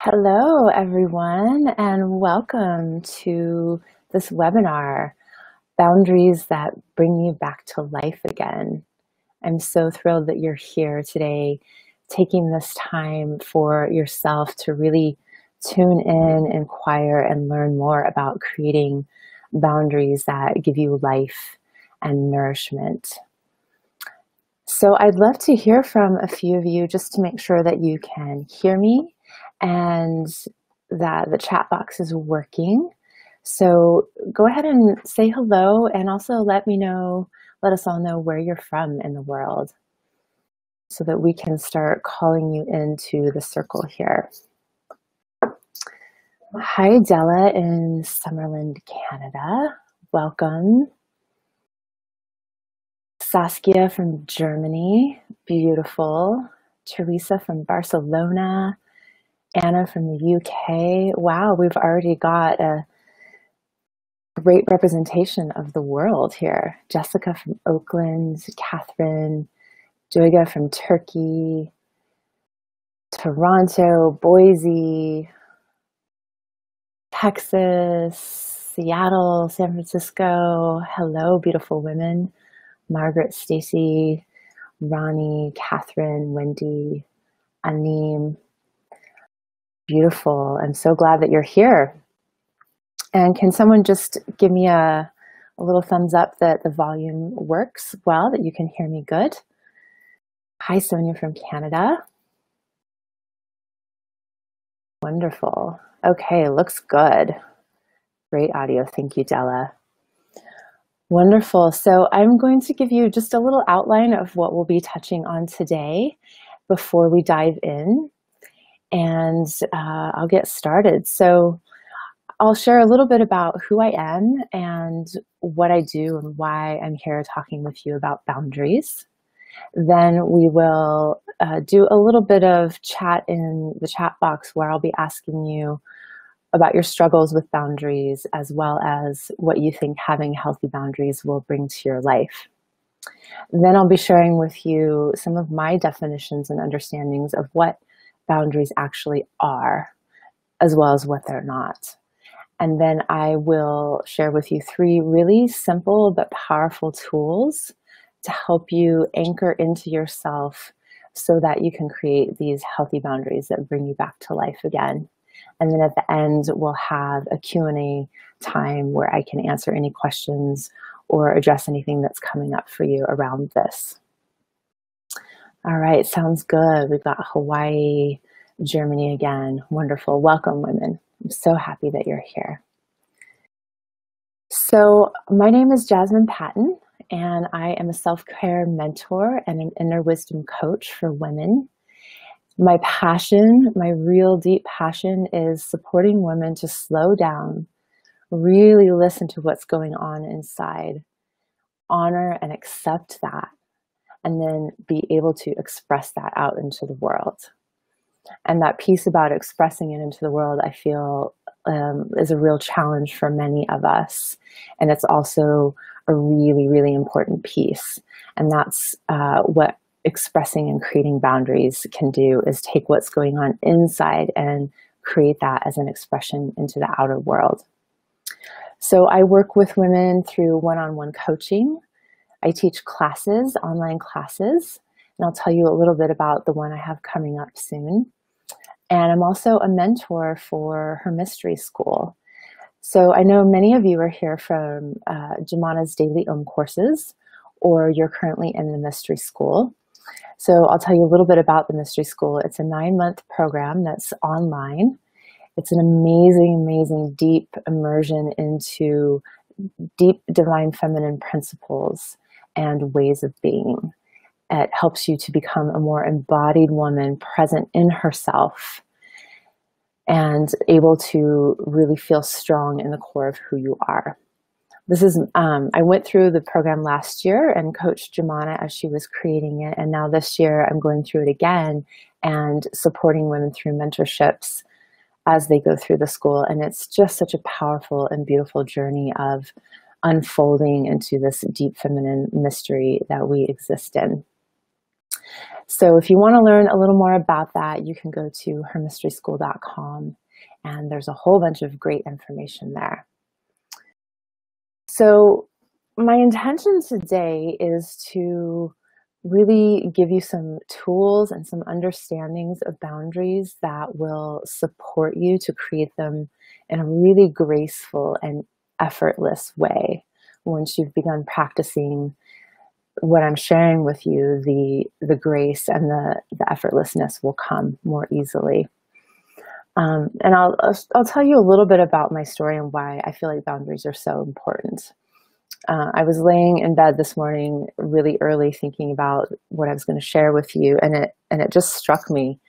Hello, everyone, and welcome to this webinar, Boundaries That Bring You Back to Life Again. I'm so thrilled that you're here today, taking this time for yourself to really tune in, inquire, and learn more about creating boundaries that give you life and nourishment. So I'd love to hear from a few of you just to make sure that you can hear me and that the chat box is working. So go ahead and say hello, and also let us all know where you're from in the world so that we can start calling you into the circle here. Hi, Della in Summerland, Canada. Welcome. Saskia from Germany, beautiful. Teresa from Barcelona. Anna from the UK. Wow, we've already got a great representation of the world here. Jessica from Oakland, Catherine, Joyga from Turkey, Toronto, Boise, Texas, Seattle, San Francisco. Hello, beautiful women. Margaret, Stacy, Ronnie, Catherine, Wendy, Anim. Beautiful. I'm so glad that you're here. And can someone just give me a little thumbs up that the volume works well, that you can hear me good? Hi, Sonia from Canada. Wonderful. Okay, looks good. Great audio. Thank you, Della. Wonderful. So I'm going to give you just a little outline of what we'll be touching on today before we dive in. And I'll get started. So I'll share a little bit about who I am and what I do and why I'm here talking with you about boundaries. Then we will do a little bit of chat in the chat box where I'll be asking you about your struggles with boundaries, as well as what you think having healthy boundaries will bring to your life. Then I'll be sharing with you some of my definitions and understandings of what boundaries actually are, as well as what they're not. And then I will share with you 3 really simple but powerful tools to help you anchor into yourself so that you can create these healthy boundaries that bring you back to life again. And then at the end, we'll have a Q&A time where I can answer any questions or address anything that's coming up for you around this. All right, sounds good. We've got Hawaii, Germany again. Wonderful. Welcome, women. I'm so happy that you're here. So my name is Jasmine Patton, and I am a self-care mentor and an inner wisdom coach for women. My passion, my real deep passion, is supporting women to slow down, really listen to what's going on inside, honor and accept that, and then be able to express that out into the world. And that piece about expressing it into the world, I feel, is a real challenge for many of us. And it's also a really, really important piece. And that's what expressing and creating boundaries can do, is take what's going on inside and create that as an expression into the outer world. So I work with women through one-on-one coaching. I teach classes, online classes, and I'll tell you a little bit about the one I have coming up soon. And I'm also a mentor for her mystery school. So I know many of you are here from Jemana's Daily courses, or you're currently in the mystery school. So I'll tell you a little bit about the mystery school. It's a 9-month program that's online. It's an amazing, amazing deep immersion into deep divine feminine principles and ways of being. It helps you to become a more embodied woman, present in herself, and able to really feel strong in the core of who you are. This is, I went through the program last year and coached Jemana as she was creating it. And now this year I'm going through it again and supporting women through mentorships as they go through the school. And it's just such a powerful and beautiful journey of unfolding into this deep feminine mystery that we exist in. So if you want to learn a little more about that, you can go to hermysteryschool.com, and there's a whole bunch of great information there. So my intention today is to really give you some tools and some understandings of boundaries that will support you to create them in a really graceful and effortless way. Once you've begun practicing what I'm sharing with you, the grace and the effortlessness will come more easily. And I'll tell you a little bit about my story and why I feel like boundaries are so important. I was laying in bed this morning really early thinking about what I was going to share with you, and it just struck me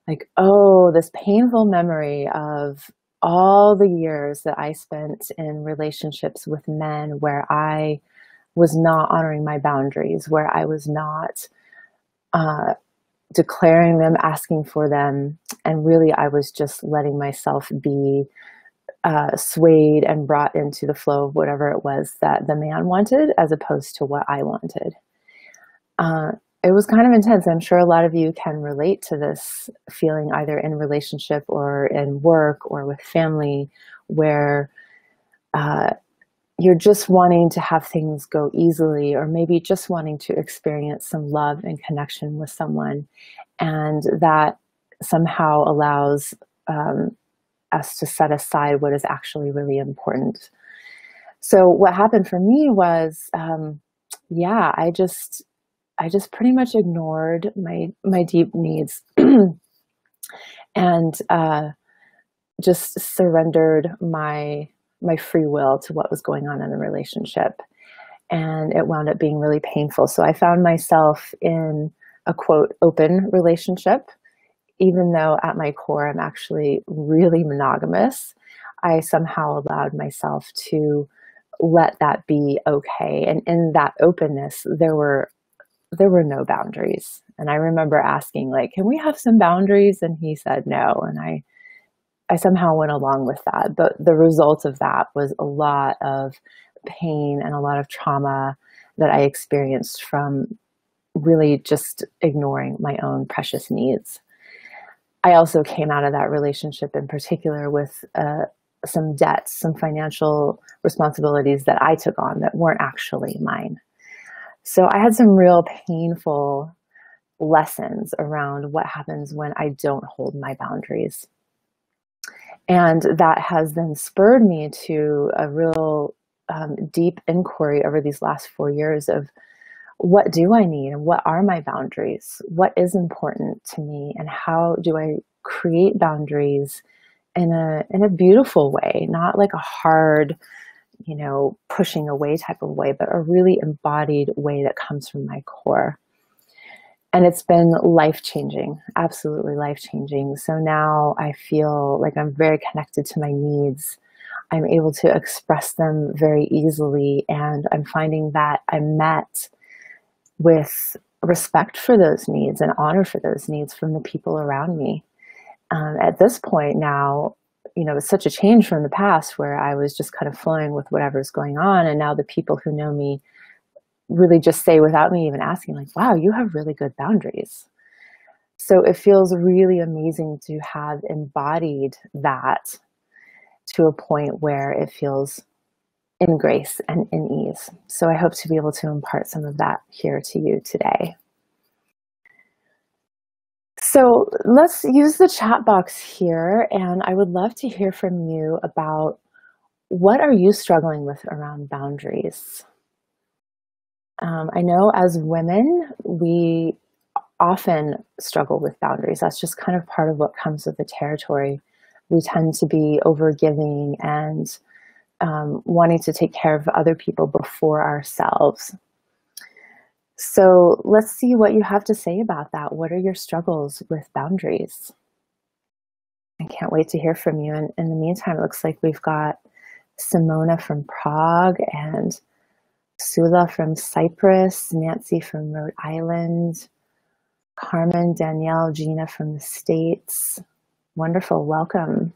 like, oh, this painful memory of all the years that I spent in relationships with men where I was not honoring my boundaries, where I was not declaring them, asking for them, and really I was just letting myself be swayed and brought into the flow of whatever it was that the man wanted as opposed to what I wanted. It was kind of intense. I'm sure a lot of you can relate to this feeling either in relationship or in work or with family, where you're just wanting to have things go easily, or maybe just wanting to experience some love and connection with someone. And that somehow allows us to set aside what is actually really important. So what happened for me was, I just pretty much ignored my deep needs and just surrendered my free will to what was going on in the relationship. And it wound up being really painful. So I found myself in a quote open relationship, even though at my core I'm actually really monogamous. I somehow allowed myself to let that be okay. And in that openness, there were no boundaries. And I remember asking, like, can we have some boundaries? And he said no. And I somehow went along with that. But the result of that was a lot of pain and a lot of trauma that I experienced from really just ignoring my own precious needs. I also came out of that relationship in particular with some debts, some financial responsibilities that I took on that weren't actually mine. So I had some real painful lessons around what happens when I don't hold my boundaries. And that has then spurred me to a real deep inquiry over these last 4 years of what do I need and what are my boundaries? What is important to me, and how do I create boundaries in a beautiful way, not like a hard, pushing away type of way, but a really embodied way that comes from my core. And it's been life-changing, absolutely life-changing. So now I feel like I'm very connected to my needs. I'm able to express them very easily, and I'm finding that I'm met with respect for those needs and honor for those needs from the people around me. At this point now, it's such a change from the past where I was just kind of flowing with whatever's going on. And now the people who know me really just say without me even asking, like, wow, you have really good boundaries. So it feels really amazing to have embodied that to a point where it feels in grace and in ease. So I hope to be able to impart some of that here to you today. So let's use the chat box here, and I would love to hear from you about what are you struggling with around boundaries? I know as women, we often struggle with boundaries. That's just kind of part of what comes with the territory. We tend to be overgiving and wanting to take care of other people before ourselves. So let's see what you have to say about that. What are your struggles with boundaries? I can't wait to hear from you. And in the meantime, it looks like we've got Simona from Prague and Sula from Cyprus, Nancy from Rhode Island, Carmen, Danielle, Gina from the States. Wonderful, welcome.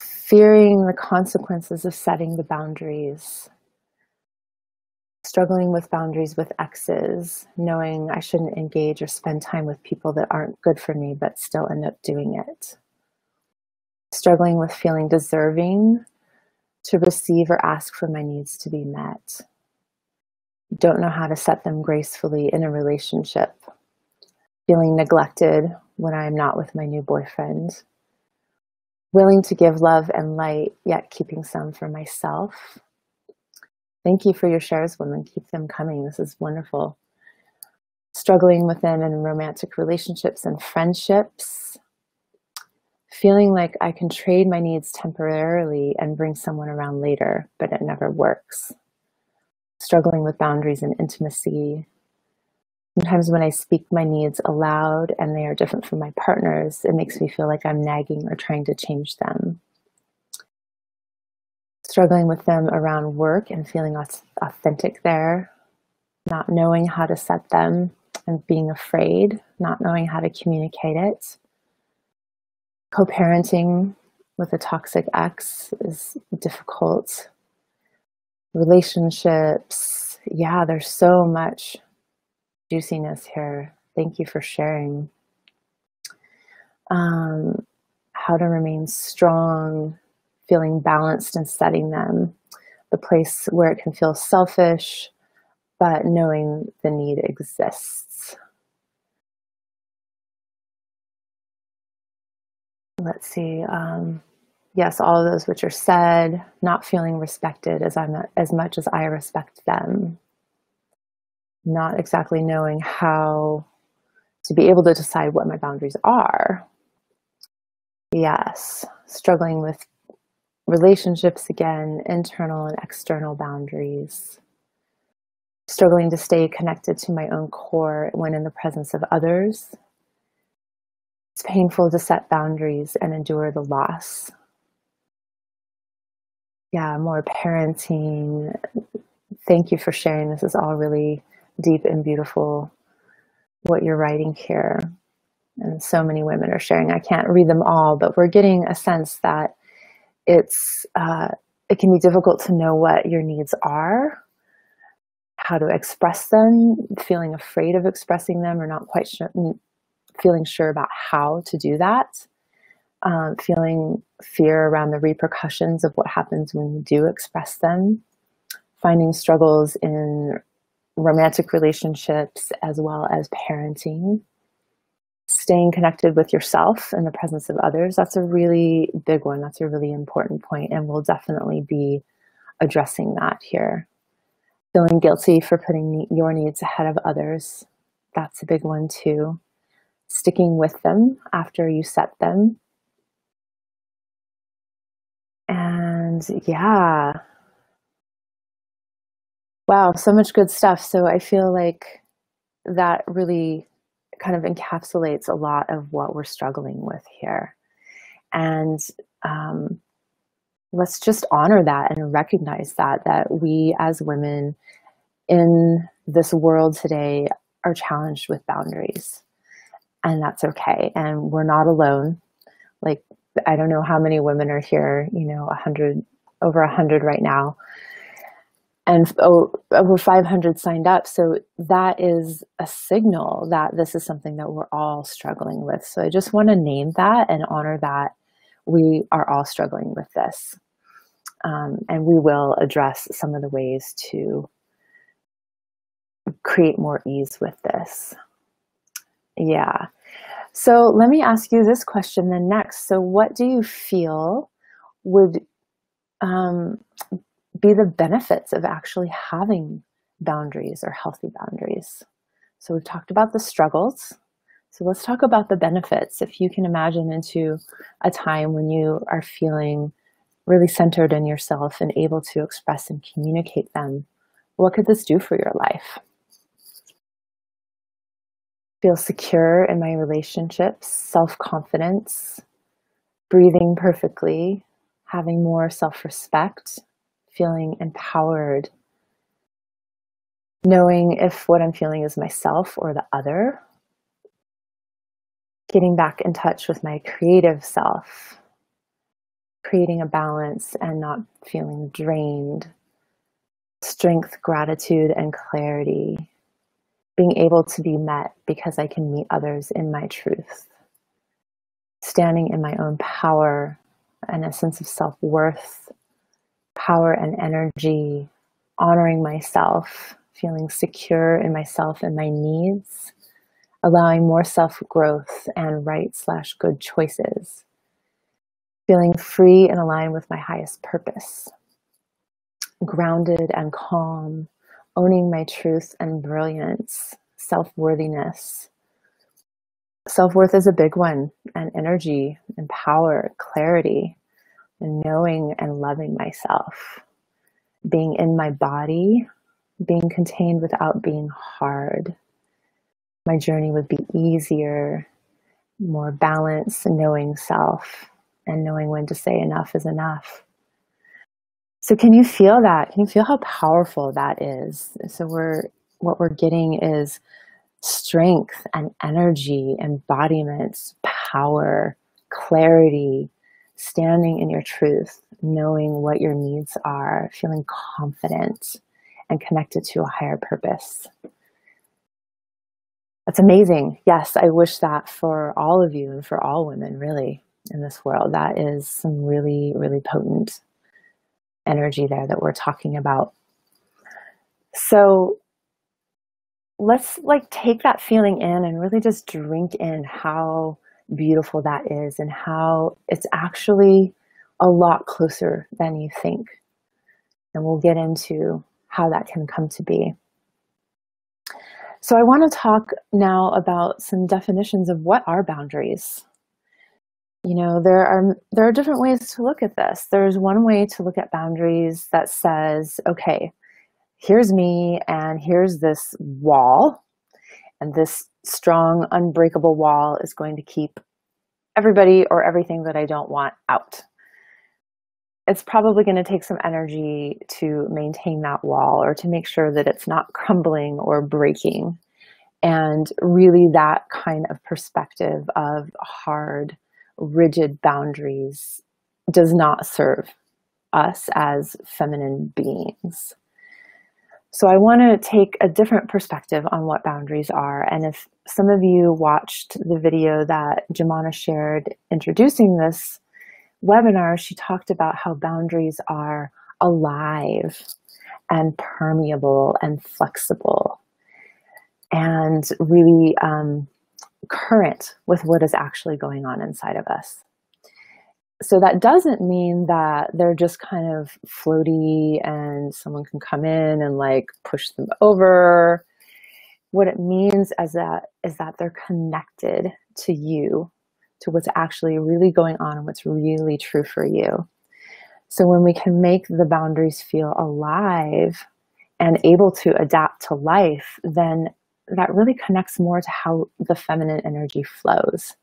Fearing the consequences of setting the boundaries. Struggling with boundaries with exes, knowing I shouldn't engage or spend time with people that aren't good for me, but still end up doing it. Struggling with feeling deserving to receive or ask for my needs to be met. Don't know how to set them gracefully in a relationship. Feeling neglected when I'm not with my new boyfriend. Willing to give love and light, yet keeping some for myself. Thank you for your shares, women. Keep them coming. This is wonderful. Struggling within in romantic relationships and friendships. Feeling like I can trade my needs temporarily and bring someone around later, but it never works. Struggling with boundaries and intimacy. Sometimes when I speak my needs aloud and they are different from my partner's, it makes me feel like I'm nagging or trying to change them. Struggling with them around work and feeling authentic there, not knowing how to set them and being afraid, not knowing how to communicate it. Co-parenting with a toxic ex is difficult. Relationships, yeah, there's so much juiciness here. Thank you for sharing. How to remain strong, feeling balanced and setting them, the place where it can feel selfish, but knowing the need exists. Let's see. Yes, all of those which are said, not feeling respected as much as I respect them. Not exactly knowing how to be able to decide what my boundaries are. Yes, struggling with relationships again, internal and external boundaries. Struggling to stay connected to my own core when in the presence of others. It's painful to set boundaries and endure the loss. Yeah, more parenting. Thank you for sharing. This is all really deep and beautiful, what you're writing here. And so many women are sharing. I can't read them all, but we're getting a sense that it can be difficult to know what your needs are, how to express them, feeling afraid of expressing them or not quite sure, feeling sure about how to do that, feeling fear around the repercussions of what happens when you do express them, finding struggles in romantic relationships as well as parenting, staying connected with yourself in the presence of others. That's a really big one. That's a really important point, and we'll definitely be addressing that here. Feeling guilty for putting your needs ahead of others. That's a big one too. Sticking with them after you set them. And yeah. Wow, so much good stuff. So I feel like that really kind of encapsulates a lot of what we're struggling with here. And let's just honor that and recognize that we as women in this world today are challenged with boundaries. And that's okay. And we're not alone. Like, I don't know how many women are here, 100, over 100 right now. And over 500 signed up. So that is a signal that this is something that we're all struggling with. So I just want to name that and honor that we are all struggling with this. And we will address some of the ways to create more ease with this. Yeah. So let me ask you this question then next. So what do you feel would be the benefits of actually having boundaries or healthy boundaries? So we've talked about the struggles. So let's talk about the benefits. If you can imagine into a time when you are feeling really centered in yourself and able to express and communicate them, what could this do for your life? Feel secure in my relationships, self-confidence, breathing perfectly, having more self-respect, feeling empowered, knowing if what I'm feeling is myself or the other, getting back in touch with my creative self, creating a balance and not feeling drained, strength, gratitude, and clarity. Being able to be met because I can meet others in my truth. Standing in my own power and a sense of self-worth, power and energy, honoring myself, feeling secure in myself and my needs, allowing more self-growth and right/good choices, feeling free and aligned with my highest purpose, grounded and calm, owning my truth and brilliance, self-worthiness. Self-worth is a big one, and energy and power, clarity, and knowing and loving myself, being in my body, being contained without being hard. My journey would be easier, more balanced, knowing self, and knowing when to say enough is enough. So can you feel that? Can you feel how powerful that is? So what we're getting is strength and energy, embodiment, power, clarity, standing in your truth, knowing what your needs are, feeling confident and connected to a higher purpose. That's amazing. Yes, I wish that for all of you and for all women, really, in this world. That is some really, really potent energy there that we're talking about. So let's take that feeling in and really just drink in how beautiful that is and how it's actually a lot closer than you think. And we'll get into how that can come to be. So I want to talk now about some definitions of what are boundaries. You know, there are different ways to look at this. There's one way to look at boundaries that says, okay, here's me and here's this wall, and this strong, unbreakable wall is going to keep everybody or everything that I don't want out. It's probably going to take some energy to maintain that wall or to make sure that it's not crumbling or breaking. And really that kind of perspective of hard, rigid boundaries does not serve us as feminine beings. So I want to take a different perspective on what boundaries are. And if some of you watched the video that Jemana shared introducing this webinar, she talked about how boundaries are alive and permeable and flexible and really current with what is actually going on inside of us. So that doesn't mean that they're just kind of floaty and someone can come in and push them over. What it means is that they're connected to you, to what's actually really going on and what's really true for you. So when we can make the boundaries feel alive and able to adapt to life, then that really connects more to how the feminine energy flows.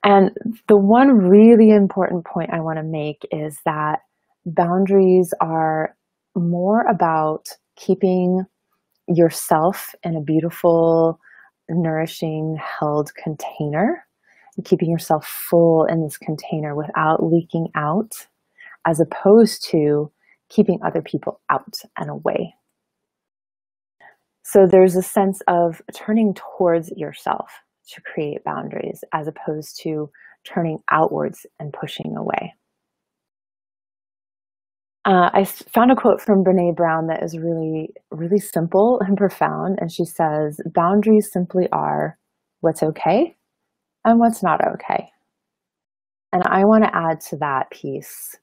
And the one really important point I want to make is that boundaries are more about keeping yourself in a beautiful, nourishing, held container, and keeping yourself full in this container without leaking out, as opposed to keeping other people out and away. So there's a sense of turning towards yourself to create boundaries, as opposed to turning outwards and pushing away. I found a quote from Brene Brown that is really, really simple and profound. And she says, boundaries simply are what's okay and what's not okay. And I want to add to that piece,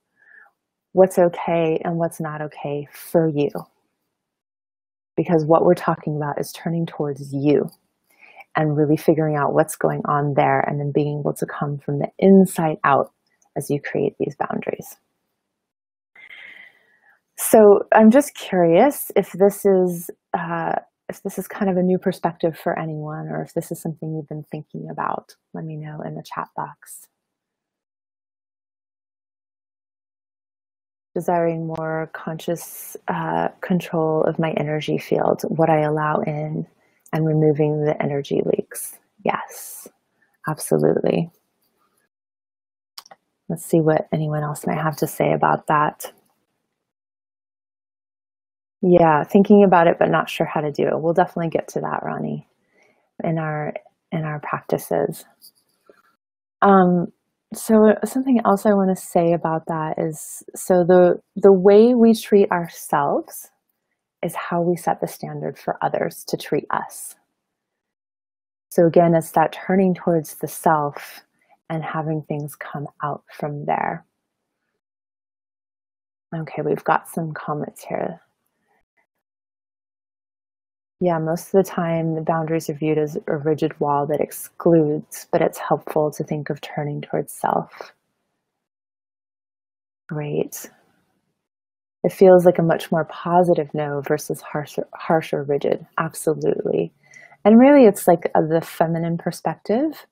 what's okay and what's not okay for you. Because what we're talking about is turning towards you and really figuring out what's going on there, and then being able to come from the inside out as you create these boundaries. So I'm just curious if this is kind of a new perspective for anyone, or if this is something you've been thinking about. Let me know in the chat box. Desiring more conscious control of my energy field, what I allow in, and removing the energy leaks. Yes, absolutely. Let's see what anyone else might have to say about that. Yeah, thinking about it, but not sure how to do it. We'll definitely get to that, Ronnie, in our practices. Um, so something else I want to say about that is, so the way we treat ourselves is how we set the standard for others to treat us. So again, it's that turning towards the self and having things come out from there. Okay, we've got some comments here. Yeah, most of the time the boundaries are viewed as a rigid wall that excludes, but it's helpful to think of turning towards self. Great. It feels like a much more positive no versus harsh or rigid. Absolutely. And really, it's like the feminine perspective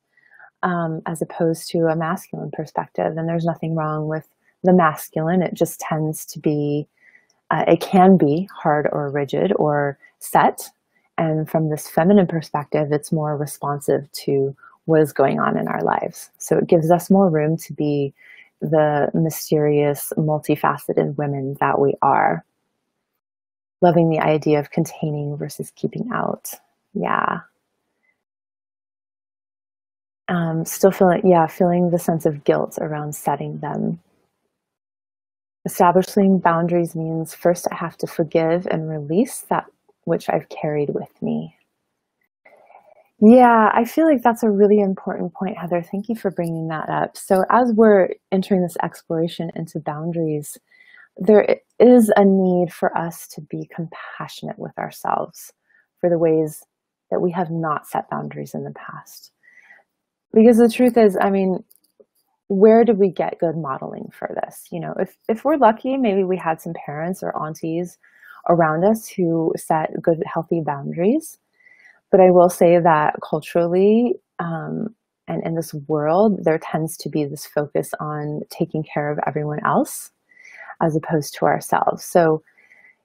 as opposed to a masculine perspective. And there's nothing wrong with the masculine. It just tends to be, it can be hard or rigid or set. And from this feminine perspective, it's more responsive to what is going on in our lives. So it gives us more room to be the mysterious, multifaceted women that we are. Loving the idea of containing versus keeping out. Yeah. Still feeling the sense of guilt around setting them. Establishing boundaries means first I have to forgive and release that which I've carried with me. Yeah, I feel like that's a really important point, Heather. Thank you for bringing that up. So as we're entering this exploration into boundaries, there is a need for us to be compassionate with ourselves for the ways that we have not set boundaries in the past. Because the truth is, I mean, where did we get good modeling for this? You know, if we're lucky, maybe we had some parents or aunties around us who set good, healthy boundaries. But I will say that culturally and in this world, there tends to be this focus on taking care of everyone else as opposed to ourselves. So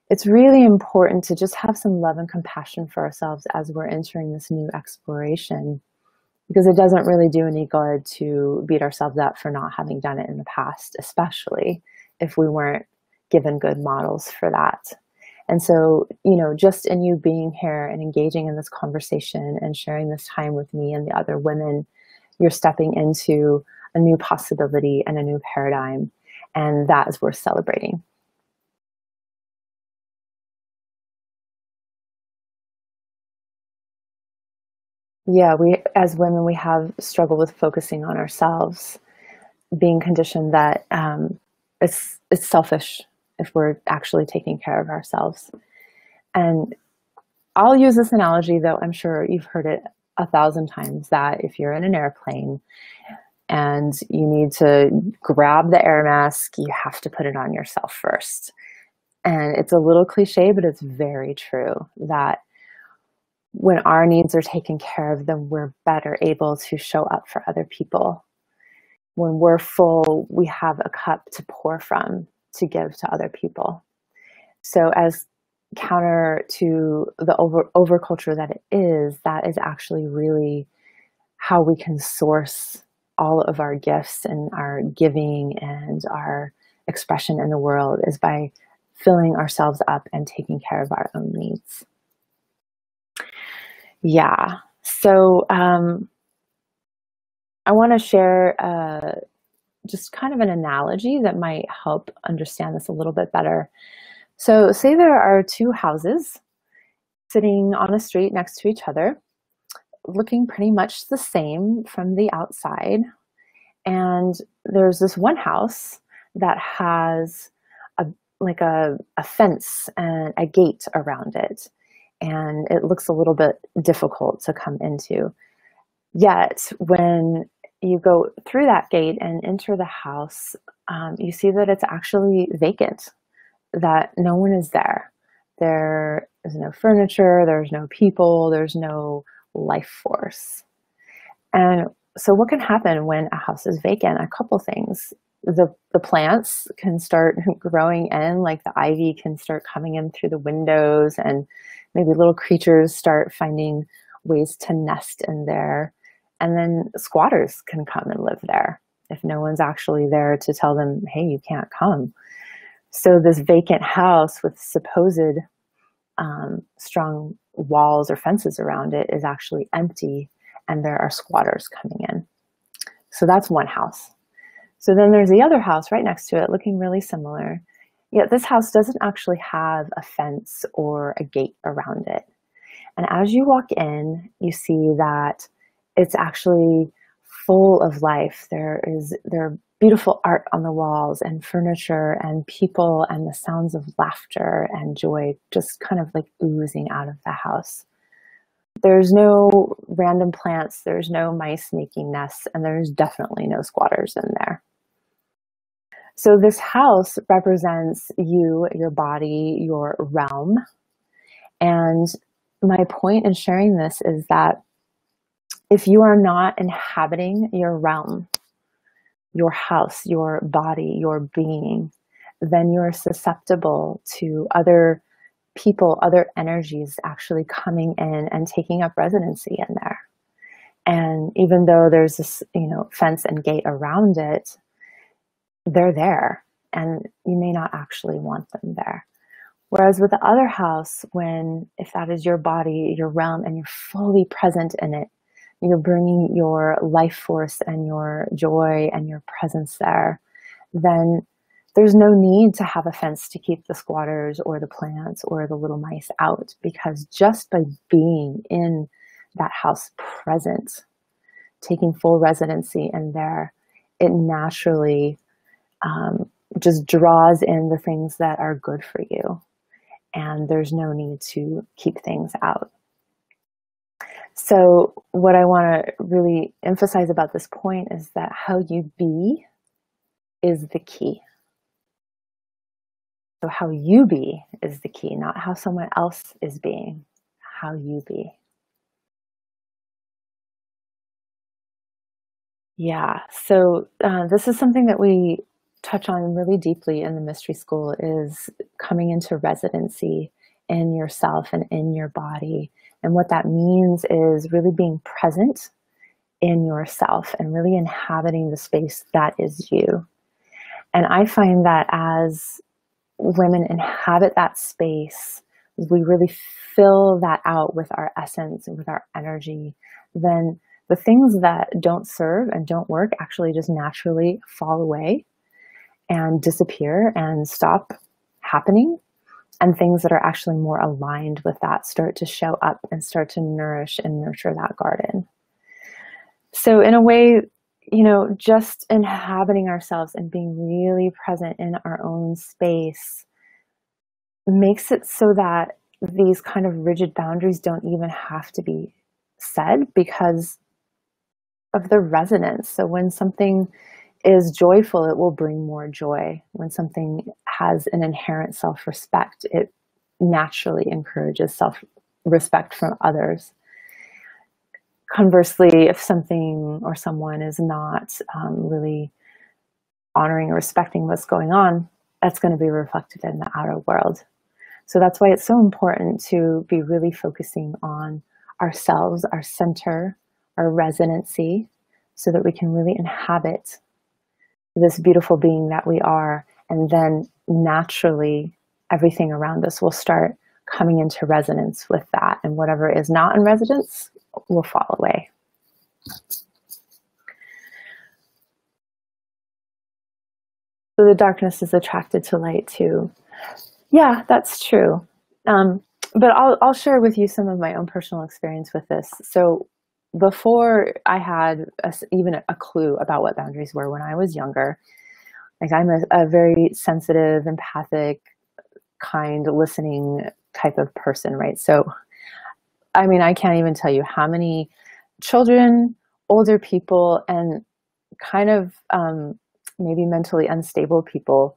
it's really important to just have some love and compassion for ourselves as we're entering this new exploration, because it doesn't really do any good to beat ourselves up for not having done it in the past, especially if we weren't given good models for that. And so, you know, just in you being here and engaging in this conversation and sharing this time with me and the other women, you're stepping into a new possibility and a new paradigm. And that is worth celebrating. Yeah, we, as women, we have struggled with focusing on ourselves, being conditioned that it's selfish if we're actually taking care of ourselves. And I'll use this analogy, though I'm sure you've heard it 1,000 times, that if you're in an airplane and you need to grab the air mask, you have to put it on yourself first. And it's a little cliche, but it's very true that when our needs are taken care of, then we're better able to show up for other people. When we're full, we have a cup to pour from to give to other people. So as counter to the over culture that is actually really how we can source all of our gifts and our giving and our expression in the world, is by filling ourselves up and taking care of our own needs. Yeah. So I want to share just kind of an analogy that might help understand this a little bit better. So say there are two houses sitting on a street next to each other, looking pretty much the same from the outside. And there's this one house that has a fence and a gate around it. And it looks a little bit difficult to come into. Yet when you go through that gate and enter the house, you see that it's actually vacant, that no one is there. There is no furniture, there's no people, there's no life force. And so what can happen when a house is vacant? A couple things. The plants can start growing in, like the ivy can start coming in through the windows, and maybe little creatures start finding ways to nest in there. And then squatters can come and live there if no one's actually there to tell them, hey, you can't come. So this vacant house with supposed strong walls or fences around it is actually empty, and there are squatters coming in. So that's one house. So then there's the other house right next to it, looking really similar. Yet this house doesn't actually have a fence or a gate around it. And as you walk in, you see that it's actually full of life. There are beautiful art on the walls and furniture and people and the sounds of laughter and joy just kind of like oozing out of the house. There's no random plants, there's no mice making nests, and there's definitely no squatters in there. So this house represents you, your body, your realm. And my point in sharing this is that if you are not inhabiting your realm, your house, your body, your being, then you're susceptible to other people, other energies actually coming in and taking up residency in there. And even though there's this, fence and gate around it, they're there, and you may not actually want them there. Whereas with the other house, if that is your body, your realm, and you're fully present in it, you're bringing your life force and your joy and your presence there, then there's no need to have a fence to keep the squatters or the plants or the little mice out, because just by being in that house present, taking full residency in there, it naturally just draws in the things that are good for you. And there's no need to keep things out. So what I want to really emphasize about this point is that how you be is the key. So how you be is the key, not how someone else is being, how you be. Yeah, so this is something that we touch on really deeply in the mystery school, is coming into residency in yourself and in your body. And what that means is really being present in yourself and really inhabiting the space that is you. And I find that as women inhabit that space, we really fill that out with our essence and with our energy, then the things that don't serve and don't work actually just naturally fall away and disappear and stop happening. And things that are actually more aligned with that start to show up and start to nourish and nurture that garden. So in a way, just inhabiting ourselves and being really present in our own space makes it so that these kind of rigid boundaries don't even have to be said because of the resonance. So when something is joyful, it will bring more joy. When something has an inherent self-respect, it naturally encourages self-respect from others. Conversely, if something or someone is not really honoring or respecting what's going on, that's going to be reflected in the outer world. So that's why it's so important to be really focusing on ourselves, our center, our resonancy, so that we can really inhabit this beautiful being that we are. And then naturally, everything around us will start coming into resonance with that. And whatever is not in resonance will fall away. So the darkness is attracted to light too. Yeah, that's true. But I'll share with you some of my own personal experience with this. So before I had even a clue about what boundaries were when I was younger, like I'm a very sensitive, empathic, kind, listening type of person, right? So, I mean, I can't even tell you how many children, older people, and kind of maybe mentally unstable people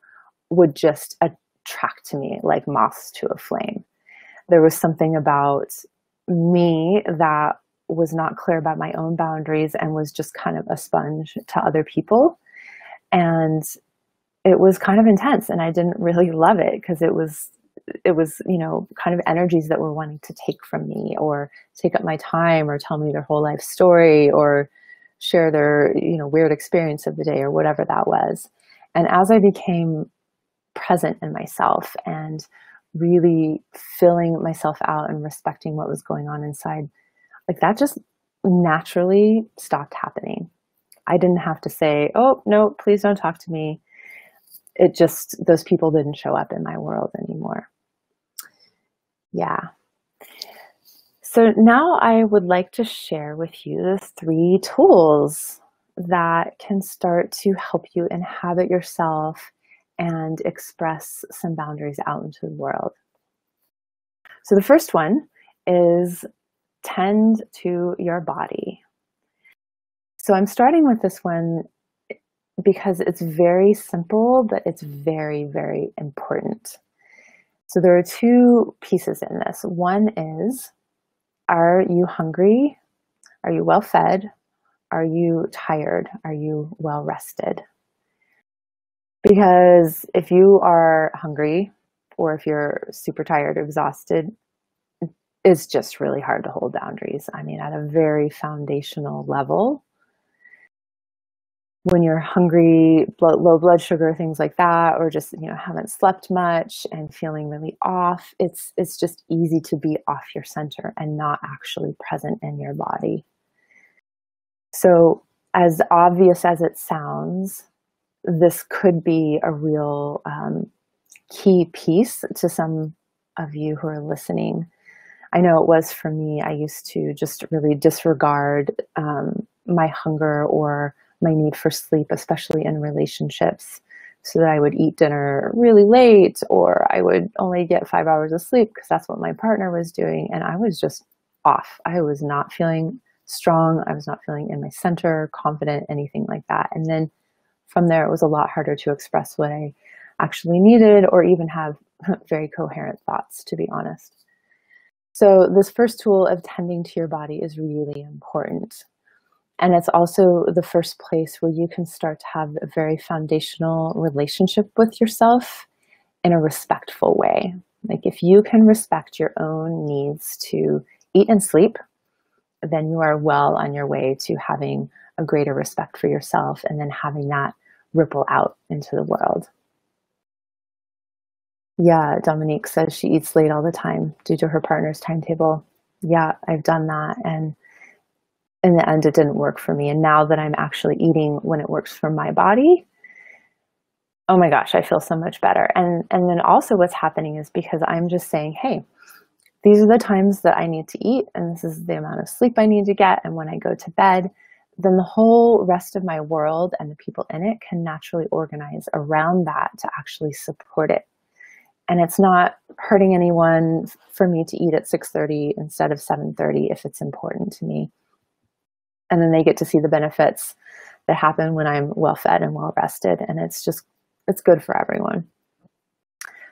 would just attract to me like moths to a flame. There was something about me that was not clear about my own boundaries and was just kind of a sponge to other people. And it was kind of intense, and I didn't really love it because it was, kind of energies that were wanting to take from me or take up my time or tell me their whole life story or share their, weird experience of the day or whatever that was. And as I became present in myself and really filling myself out and respecting what was going on inside, like that just naturally stopped happening. I didn't have to say, oh, no, please don't talk to me. It just, those people didn't show up in my world anymore. Yeah. So now I would like to share with you the 3 tools that can start to help you inhabit yourself and express some boundaries out into the world. So the first one is tend to your body. So I'm starting with this one because it's very simple, but it's very, very important. So there are 2 pieces in this. One is, are you hungry? Are you well fed? Are you tired? Are you well rested? Because if you are hungry, or if you're super tired, exhausted, it's just really hard to hold boundaries. I mean, at a very foundational level, when you're hungry, low blood sugar, things like that, or just, haven't slept much and feeling really off, it's just easy to be off your center and not actually present in your body. So as obvious as it sounds, this could be a real key piece to some of you who are listening. I know it was for me. I used to just really disregard my hunger or my need for sleep, especially in relationships, so that I would eat dinner really late, or I would only get 5 hours of sleep because that's what my partner was doing. And I was just off. I was not feeling strong. I was not feeling in my center, confident, anything like that. And then from there, it was a lot harder to express what I actually needed or even have very coherent thoughts, to be honest. So this first tool of tending to your body is really important. And it's also the first place where you can start to have a very foundational relationship with yourself in a respectful way. Like if you can respect your own needs to eat and sleep, then you are well on your way to having a greater respect for yourself and then having that ripple out into the world. Yeah, Dominique says she eats late all the time due to her partner's timetable. Yeah, I've done that. And in the end, it didn't work for me. And now that I'm actually eating when it works for my body, oh my gosh, I feel so much better. And then also what's happening is because I'm just saying, hey, these are the times that I need to eat, and this is the amount of sleep I need to get. And when I go to bed, then the whole rest of my world and the people in it can naturally organize around that to actually support it. And it's not hurting anyone for me to eat at 6:30 instead of 7:30 if it's important to me. And then they get to see the benefits that happen when I'm well fed and well rested. And it's good for everyone.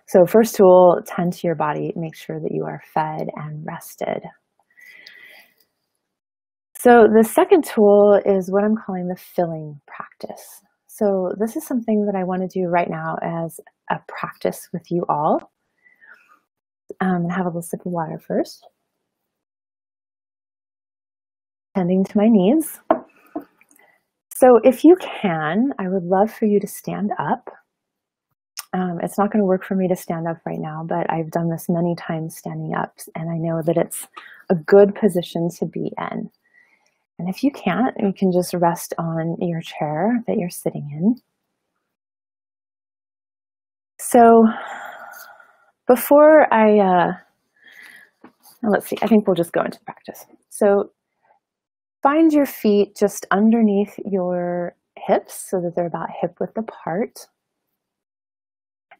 So first tool, tend to your body, make sure that you are fed and rested. So the second tool is what I'm calling the filling practice. So this is something that I want to do right now as a practice with you all. Have a little sip of water first. Tending to my needs. So if you can, I would love for you to stand up. It's not going to work for me to stand up right now, but I've done this many times standing up, and I know that it's a good position to be in. And if you can't, you can just rest on your chair that you're sitting in. So before let's see, I think we'll just go into practice. So find your feet just underneath your hips so that they're about hip width apart.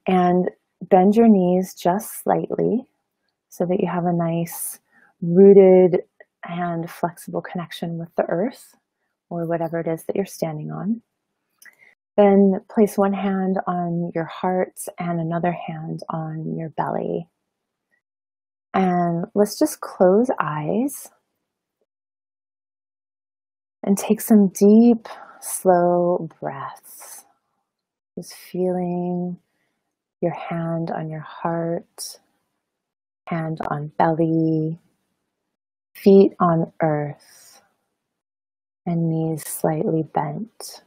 And bend your knees just slightly so that you have a nice rooted and flexible connection with the earth or whatever it is that you're standing on. Then place one hand on your heart and another hand on your belly. And let's just close eyes and take some deep, slow breaths. Just feeling your hand on your heart, hand on belly, feet on earth, and knees slightly bent.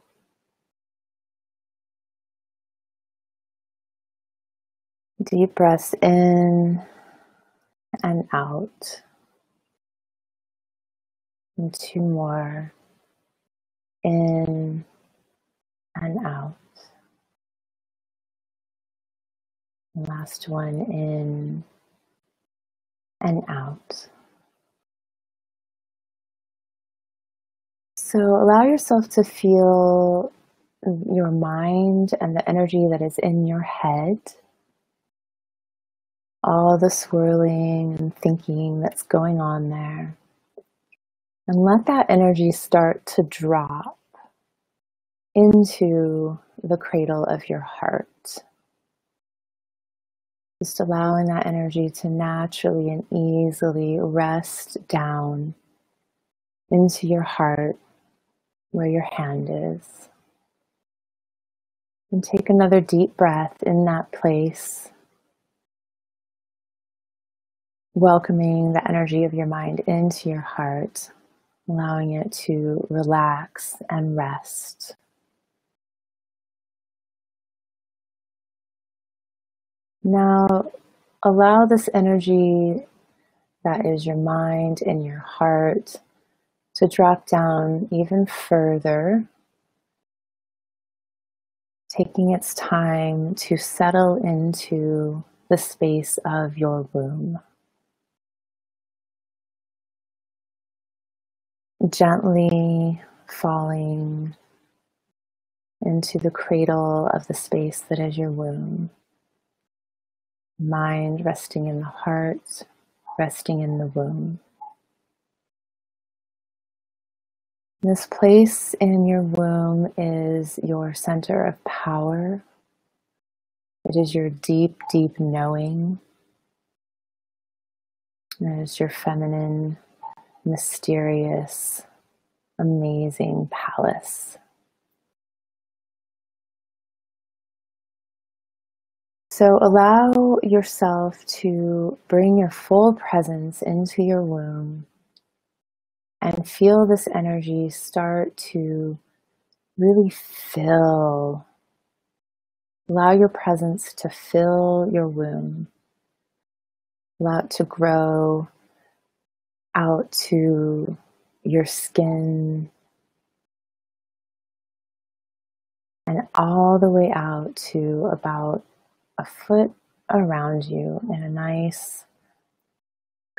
Deep breaths in and out. And 2 more. In and out. And last one, in and out. So allow yourself to feel your mind and the energy that is in your head, all the swirling and thinking that's going on there. And let that energy start to drop into the cradle of your heart. Just allowing that energy to naturally and easily rest down into your heart where your hand is. And take another deep breath in that place, welcoming the energy of your mind into your heart, allowing it to relax and rest. Now, allow this energy that is your mind and your heart to drop down even further, taking its time to settle into the space of your womb. Gently falling into the cradle of the space that is your womb. Mind resting in the heart, resting in the womb. This place in your womb is your center of power. It is your deep, deep knowing. It is your feminine, mysterious, amazing palace. So allow yourself to bring your full presence into your womb and feel this energy start to really fill. Allow your presence to fill your womb. Allow it to grow out to your skin and all the way out to about a foot around you in a nice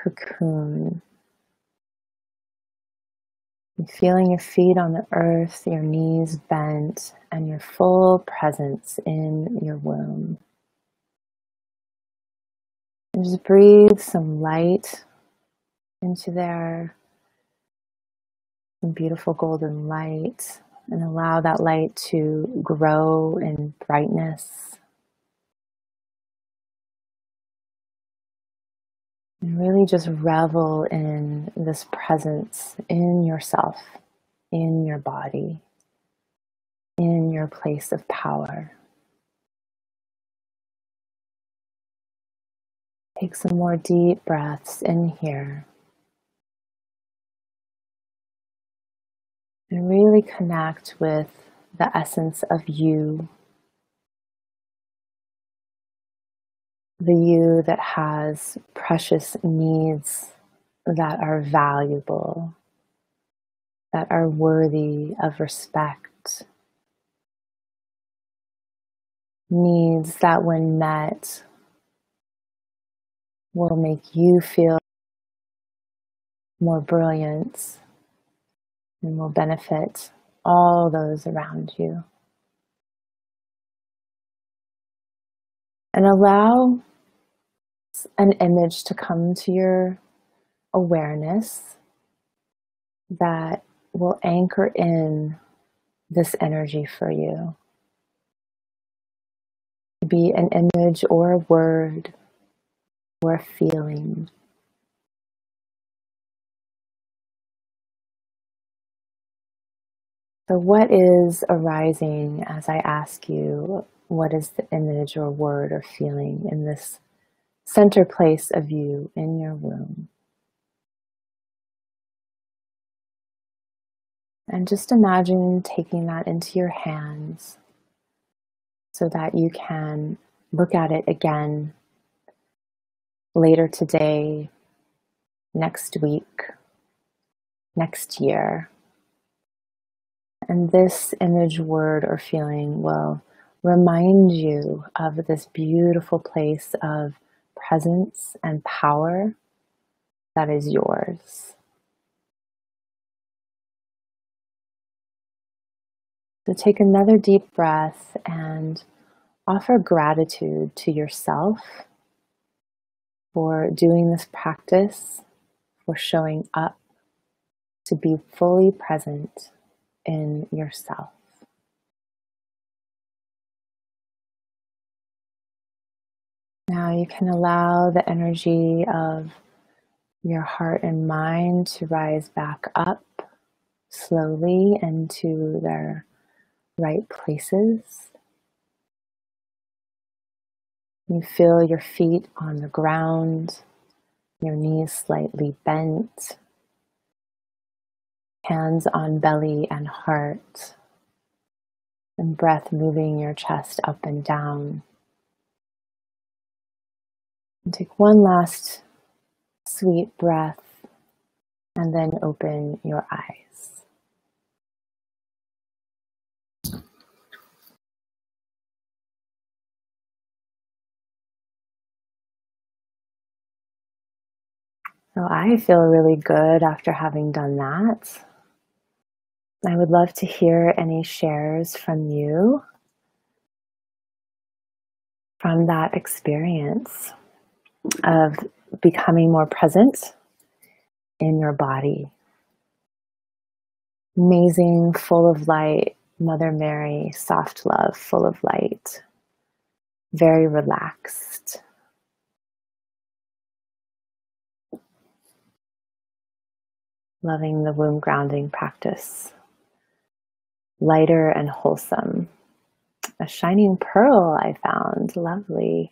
cocoon. And feeling your feet on the earth, your knees bent, and your full presence in your womb. And just breathe some light into there, some beautiful golden light, and allow that light to grow in brightness. And really just revel in this presence in yourself, in your body, in your place of power. Take some more deep breaths in here. And really connect with the essence of you. The you that has precious needs that are valuable, that are worthy of respect. Needs that, when met, will make you feel more brilliant and will benefit all those around you. And allow an image to come to your awareness that will anchor in this energy for you. Be an image or a word or a feeling. So what is arising as I ask you, what is the image or word or feeling in this center place of you in your womb? And just imagine taking that into your hands so that you can look at it again later today, next week, next year. And this image, word, or feeling will remind you of this beautiful place of presence and power that is yours. So take another deep breath and offer gratitude to yourself for doing this practice, for showing up to be fully present in yourself. Now you can allow the energy of your heart and mind to rise back up slowly into their right places. You feel your feet on the ground, your knees slightly bent, hands on belly and heart, and breath moving your chest up and down. And take one last sweet breath and then open your eyes. So I feel really good after having done that. I would love to hear any shares from you from that experience of becoming more present in your body. Amazing, full of light, Mother Mary, soft love, full of light, very relaxed. Loving the womb grounding practice. Lighter and wholesome. A shining pearl I found, lovely.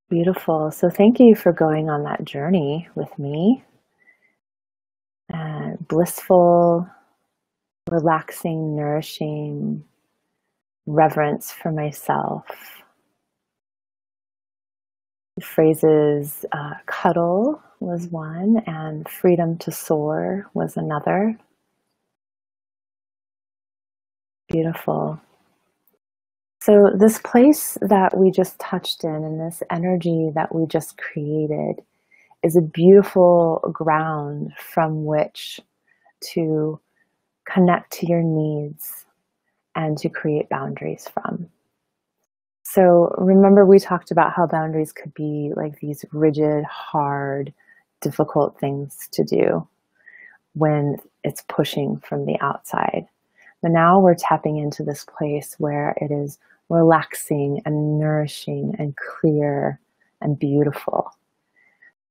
Beautiful. So thank you for going on that journey with me. Blissful, relaxing, nourishing reverence for myself. The phrases cuddle was one, and freedom to soar was another. Beautiful. So this place that we just touched in and this energy that we just created is a beautiful ground from which to connect to your needs and to create boundaries from. So remember, we talked about how boundaries could be like these rigid, hard, difficult things to do when it's pushing from the outside. But now we're tapping into this place where it is relaxing and nourishing and clear and beautiful.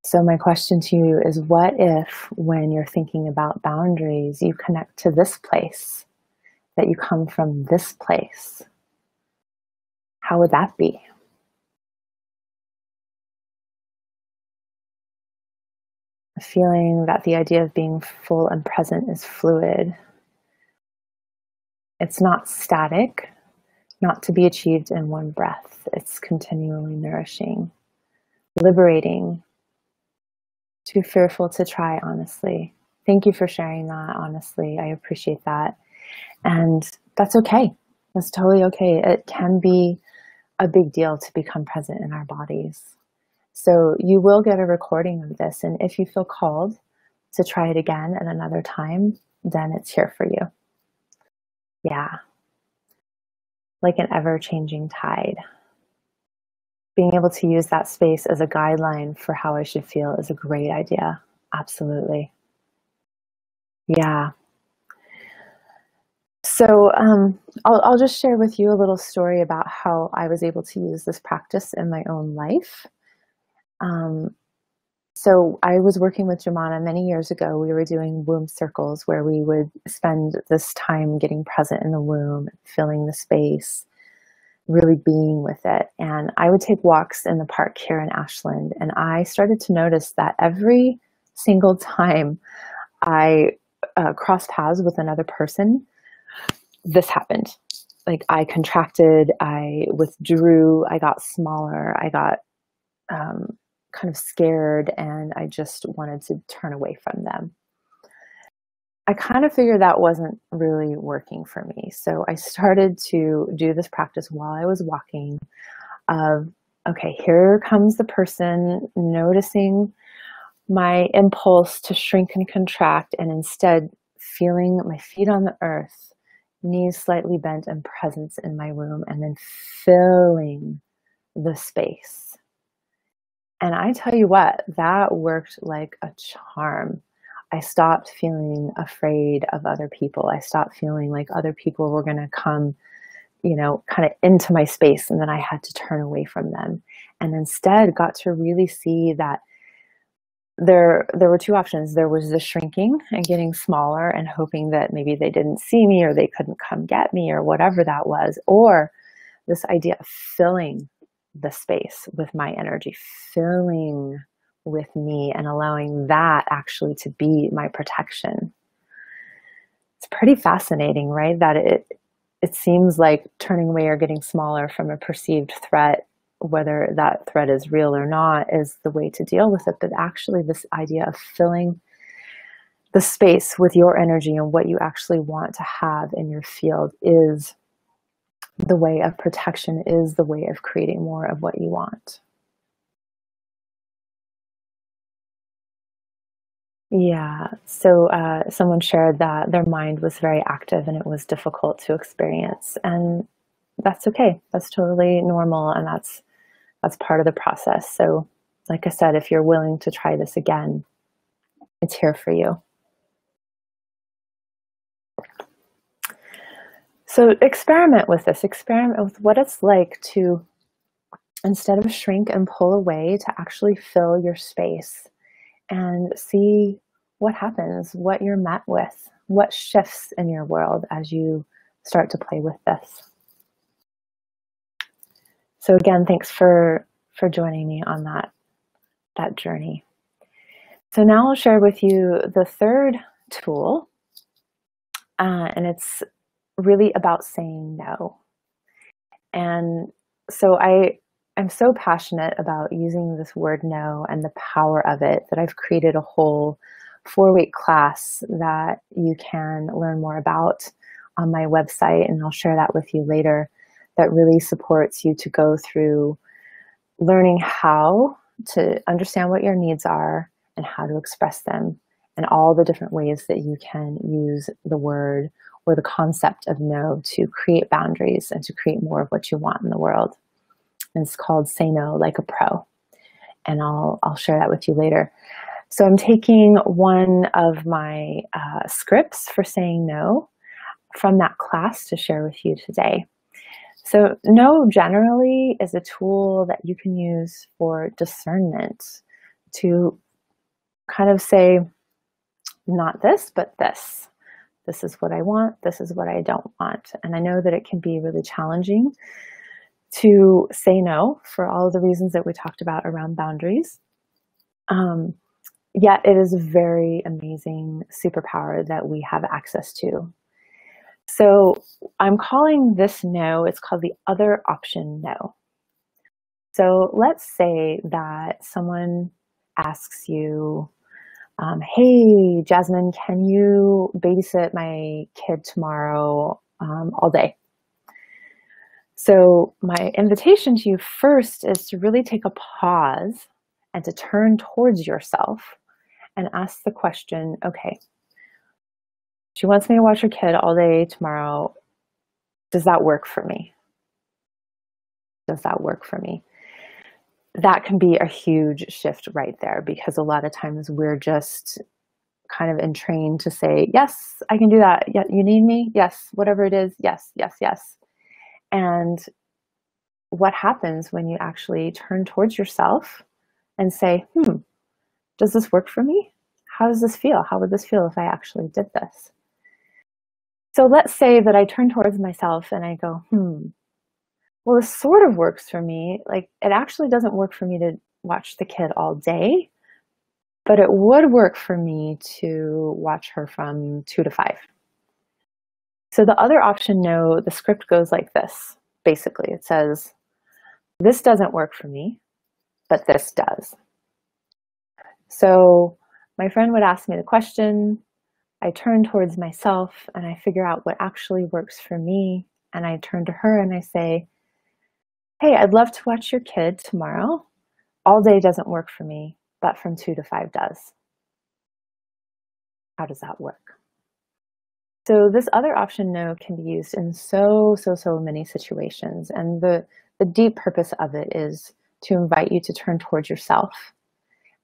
So my question to you is, what if when you're thinking about boundaries, you connect to this place, that you come from this place? How would that be? A feeling that the idea of being full and present is fluid. It's not static, not to be achieved in one breath. It's continually nourishing, liberating, too fearful to try, honestly. Thank you for sharing that, honestly. I appreciate that. And that's okay. That's totally okay. It can be a big deal to become present in our bodies. So you will get a recording of this. And if you feel called to try it again at another time, then it's here for you. Yeah. Like an ever-changing tide. Being able to use that space as a guideline for how I should feel is a great idea. Absolutely. Yeah. So I'll just share with you a little story about how I was able to use this practice in my own life. So I was working with Jomana many years ago. We were doing womb circles where we would spend this time getting present in the womb, filling the space, really being with it. And I would take walks in the park here in Ashland, and I started to notice that every single time I crossed paths with another person, this happened. like I contracted, I withdrew, I got smaller, I got kind of scared, and I just wanted to turn away from them. I kind of figured that wasn't really working for me. So I started to do this practice while I was walking of, okay, here comes the person, noticing my impulse to shrink and contract, and instead feeling my feet on the earth, knees slightly bent, and presence in my room, and then filling the space. And I tell you what, that worked like a charm. I stopped feeling afraid of other people. I stopped feeling like other people were going to come, kind of into my space, and then I had to turn away from them. And instead got to really see that there were two options. There was the shrinking and getting smaller and hoping that maybe they didn't see me or they couldn't come get me or whatever that was, or this idea of filling the space with my energy, filling with me, and allowing that actually to be my protection. It's pretty fascinating, right? That it seems like turning away or getting smaller from a perceived threat, whether that threat is real or not, is the way to deal with it. But actually this idea of filling the space with your energy and what you actually want to have in your field is the way of protection, is the way of creating more of what you want. Yeah, so someone shared that their mind was very active and it was difficult to experience. And that's okay. That's totally normal. And that's part of the process. So like I said, if you're willing to try this again, it's here for you. So experiment with this. Experiment with what it's like to, instead of shrink and pull away, to actually fill your space and see what happens, what you're met with, what shifts in your world as you start to play with this. So again, thanks for joining me on that journey. So now I'll share with you the third tool, and it's really about saying no. And so I'm so passionate about using this word no and the power of it that I've created a whole 4-week class that you can learn more about on my website, and I'll share that with you later, that really supports you to go through learning how to understand what your needs are and how to express them, and all the different ways that you can use the word or the concept of no to create boundaries and to create more of what you want in the world. And it's called Say No Like a Pro. And I'll share that with you later. So I'm taking one of my scripts for saying no from that class to share with you today. So no generally is a tool that you can use for discernment, to kind of say, not this, but this. This is what I want. This is what I don't want. And I know that it can be really challenging to say no for all of the reasons that we talked about around boundaries. Yet it is a very amazing superpower that we have access to. So I'm calling this no, it's called the other option no. So let's say that someone asks you, hey, Jasmine, can you babysit my kid tomorrow all day? So my invitation to you first is to really take a pause and to turn towards yourself and ask the question, okay, she wants me to watch her kid all day tomorrow. Does that work for me? Does that work for me? That can be a huge shift right there, because a lot of times we're just kind of entrained to say, yes, I can do that. Yeah, you need me? Yes, whatever it is. Yes, yes, yes. And what happens when you actually turn towards yourself and say, does this work for me? How does this feel? How would this feel if I actually did this? So let's say that I turn towards myself and I go, well, this sort of works for me. Like, it actually doesn't work for me to watch the kid all day, but it would work for me to watch her from 2 to 5. So the other option, no, the script goes like this. Basically, it says, this doesn't work for me, but this does. So my friend would ask me the question, I turn towards myself and I figure out what actually works for me. And I turn to her and I say, hey, I'd love to watch your kid tomorrow. All day doesn't work for me, but from 2 to 5 does. How does that work? So this other option, no, can be used in so many situations. And the deep purpose of it is to invite you to turn towards yourself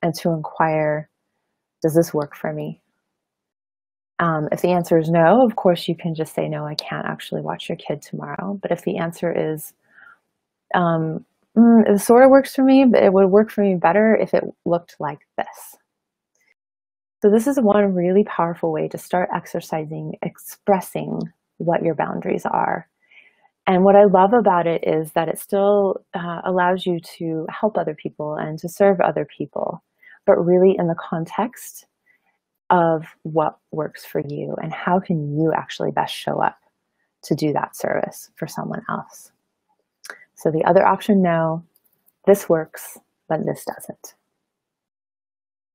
and to inquire, does this work for me? If the answer is no, of course, you can just say, no, I can't actually watch your kid tomorrow. But if the answer is, it sort of works for me, but it would work for me better if it looked like this. So this is one really powerful way to start exercising, expressing what your boundaries are. And what I love about it is that it still allows you to help other people and to serve other people, but really in the context of what works for you and how can you actually best show up to do that service for someone else. So the other option, no, this works, but this doesn't.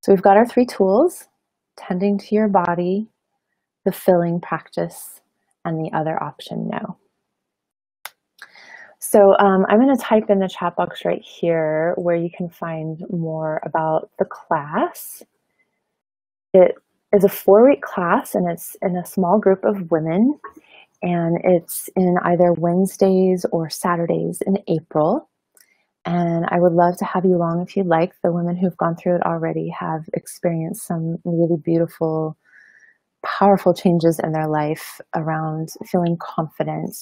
So we've got our 3 tools: tending to your body, the filling practice, and the other option, no. So I'm going to type in the chat box right here where you can find more about the class. It is a 4-week class and it's in a small group of women, and it's in either Wednesdays or Saturdays in April. And I would love to have you along if you'd like. The women who've gone through it already have experienced some really beautiful, powerful changes in their life around feeling confident,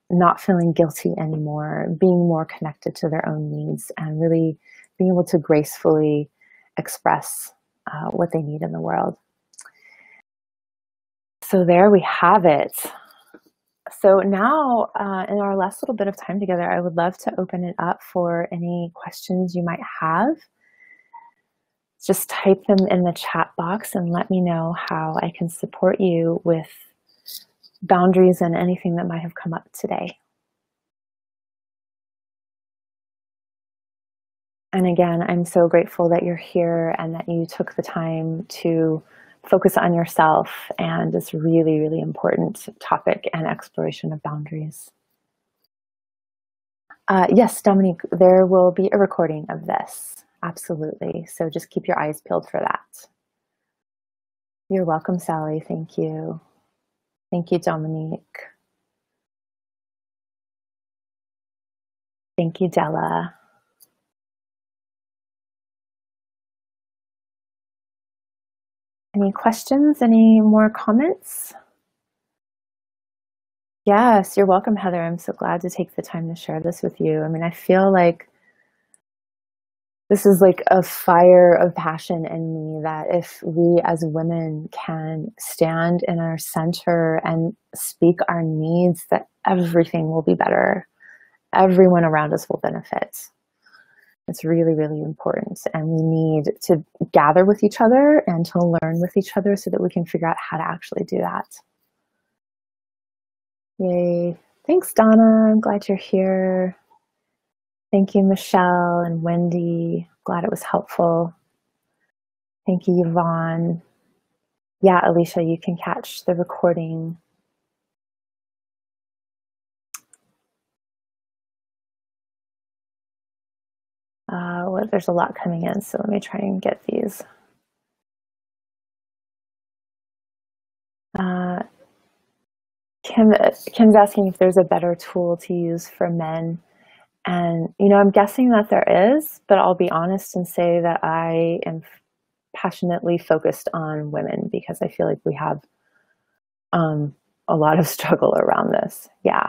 not feeling guilty anymore, being more connected to their own needs, and really being able to gracefully express what they need in the world. So there we have it. So now, in our last little bit of time together, I would love to open it up for any questions you might have. Just type them in the chat box and let me know how I can support you with boundaries and anything that might have come up today. And again, I'm so grateful that you're here and that you took the time to focus on yourself and this really, really important topic and exploration of boundaries. Yes, Dominique, there will be a recording of this. Absolutely. So just keep your eyes peeled for that. You're welcome, Sally. Thank you. Thank you, Dominique. Thank you, Della. Any questions? Any more comments? Yes, you're welcome, Heather. I'm so glad to take the time to share this with you. I mean, I feel like this is like a fire of passion in me that if we as women can stand in our center and speak our needs, that everything will be better. Everyone around us will benefit. It's really, really important. And we need to gather with each other and to learn with each other so that we can figure out how to actually do that. Yay. Thanks, Donna. I'm glad you're here. Thank you, Michelle and Wendy. Glad it was helpful. Thank you, Yvonne. Yeah, Alicia, you can catch the recording. Well, there's a lot coming in, so let me try and get these. Kim's asking if there's a better tool to use for men. And, you know, I'm guessing that there is, but I'll be honest and say that I am passionately focused on women because I feel like we have a lot of struggle around this. Yeah.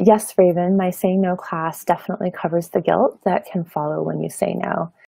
Yes, Raven, my Say No class definitely covers the guilt that can follow when you say no.